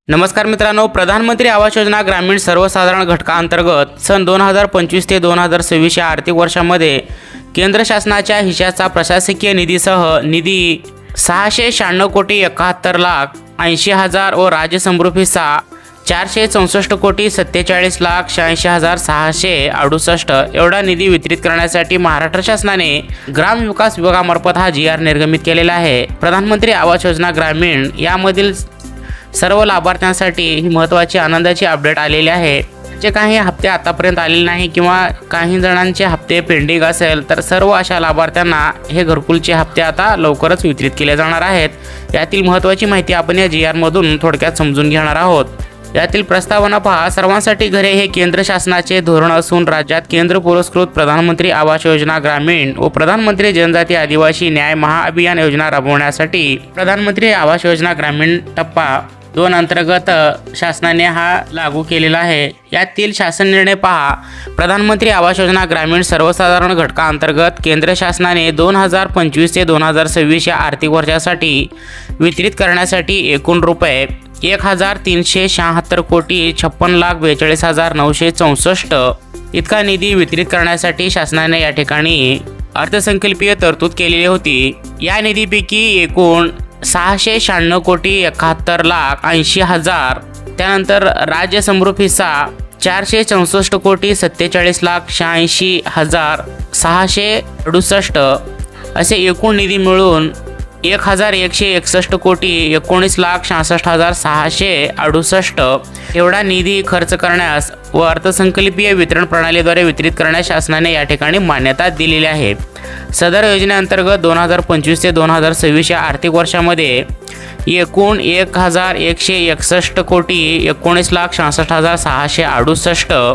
नमस्कार मित्रांनो, प्रधानमंत्री आवास योजना ग्रामीण सर्वसाधारण घटकाअंतर्गत सन 2025 ते 2026 या आर्थिक वर्षामध्ये केंद्र शासनाच्या हिश्श्याचा प्रशासकीय निधीसह निधी 696 कोटी 71 लाख 80 हजार व राज्य समृद्ध हिस्सा 464 कोटी 47 लाख 86 हजार 668 एवढा निधी वितरित करण्यासाठी महाराष्ट्र शासनाने ग्राम विकास विभागामार्फत हा GR निर्गमित केलेला आहे। प्रधानमंत्री आवास योजना ग्रामीण यामधील सर्व लाभार्थ्यांसाठी ही महत्त्वाची आनंदाची अपडेट आलेली आहे। जे काही हप्ते आतापर्यंत आलेले नाही किंवा काही जणांचे हप्ते पेंडिंग असेल तर सर्व अशा लाभार्थ्यांना हे घरकुलचे हप्ते आता लवकरच वितरित केले जाणार आहेत। यातील महत्त्वाची माहिती आपण या GR मधून थोडक्यात समजून घेणार आहोत। यातील प्रस्तावना पहा। सर्वांसाठी घरे हे केंद्र शासनाचे धोरण असून राज्यात केंद्र पुरस्कृत प्रधानमंत्री आवास योजना ग्रामीण व प्रधानमंत्री जनजाती आदिवासी न्याय महाअभियान योजना राबवण्यासाठी प्रधानमंत्री आवास योजना ग्रामीण टप्पा 2 अंतर्गत शासनाने हा लागू केलेला आहे। यातील शासन निर्णय पहा। प्रधानमंत्री आवास योजना ग्रामीण सर्वसाधारण घटकाअंतर्गत केंद्र शासनाने 2025 ते 2026 या आर्थिक वर्षासाठी वितरित करण्यासाठी एकूण रुपये 1376 कोटी 56 लाख 42 हजार 964 इतका निधी वितरित करण्यासाठी शासनाने या ठिकाणी अर्थसंकल्पीय तरतूद केलेली होती। या निधीपैकी एकूण 696 कोटी 71 लाख 80 हजार, त्यानंतर राज्य समृद्ध हिस्सा 464 कोटी 47 लाख 86 हजार 668 असे एकूण निधी मिळून 1161 कोटी 19 लाख 66 हजार 668 एवढा निधी खर्च करण्यास व अर्थसंकल्पीय वितरण प्रणालीद्वारे वितरित करण्यास शासनाने या ठिकाणी मान्यता दिलेली आहे। सदर योजनेअंतर्गत 2025 ते 2026 या आर्थिक वर्षामध्ये एकूण 1161 कोटी 19 लाख 66 हजार 668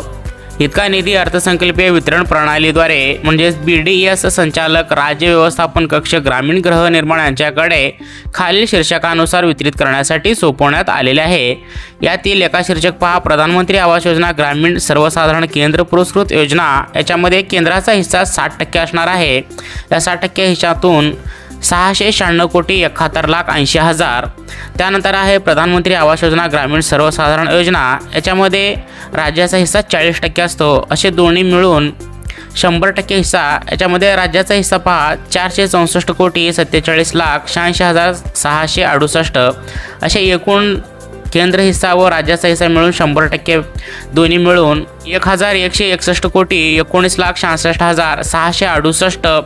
इतका निधी अर्थसंकल्पीय वितरण प्रणालीद्वारे म्हणजेच BDS संचालक राज्य व्यवस्थापन कक्ष ग्रामीण गृहनिर्माण यांच्याकडे खालील शीर्षकानुसार वितरित करण्यासाठी सोपवण्यात आलेले आहे। यातील एका शीर्षक पहा। प्रधानमंत्री आवास योजना ग्रामीण सर्वसाधारण केंद्र पुरस्कृत योजना याच्यामध्ये केंद्राचा हिस्सा 60% असणार आहे। या 60% हिश्श्यातून 696 कोटी 71 लाख 80 हजार, त्यानंतर आहे प्रधानमंत्री आवास योजना ग्रामीण सर्वसाधारण योजना याच्यामध्ये राज्याचा हिस्सा 40% असतो। असे दोन्ही मिळून 100% हिस्सा याच्यामध्ये राज्याचा हिस्सा पहा 464 कोटी 47 लाख 86 हजार 668 असे एकूण केंद्र हिस्सा व राज्याचा हिस्सा मिळून 100% दोन्ही मिळून 1161 कोटी 19 लाख 66 हजार 668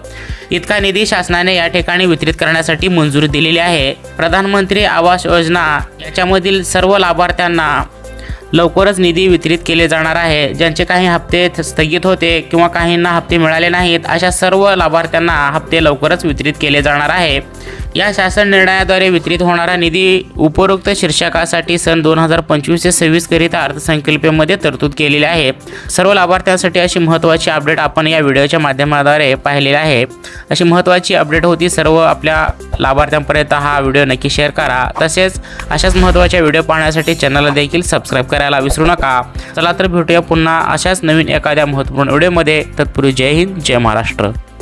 इतका निधी शासनाने या ठिकाणी वितरित करण्यासाठी मंजुरी दिलेली आहे। प्रधानमंत्री आवास योजना याच्यामधील सर्व लाभार्थ्यांना लवकरच निधी वितरित केले जाणार आहे। ज्यांचे काही हप्ते स्थगित होते किंवा काहींना हप्ते मिळाले नाहीत अशा सर्व लाभार्थ्यांना हप्ते लवकरच वितरित केले जाणार आहे। या शासन निर्णयाद्वारे वितरित होणारा निधी उपरोक्त शीर्षकासाठी सन 2025 ते 26 करिता अर्थसंकल्पामध्ये तरतूद केलेली आहे। सर्व लाभार्थ्यांसाठी अशी महत्त्वाची अपडेट आपण या व्हिडिओच्या माध्यमाद्वारे पाहिलेली आहे। अशी महत्त्वाची अपडेट होती। सर्व आपल्या लाभार्थ्यांपर्यंत हा व्हिडिओ नक्की शेअर करा। तसेच अशाच महत्त्वाच्या व्हिडिओ पाहण्यासाठी चॅनलला देखील सबस्क्राईब करायला विसरू नका। चला तर भेटूया पुन्हा अशाच नवीन एखाद्या महत्त्वपूर्ण व्हिडिओमध्ये। तत्पूर्वी जय हिंद, जय महाराष्ट्र।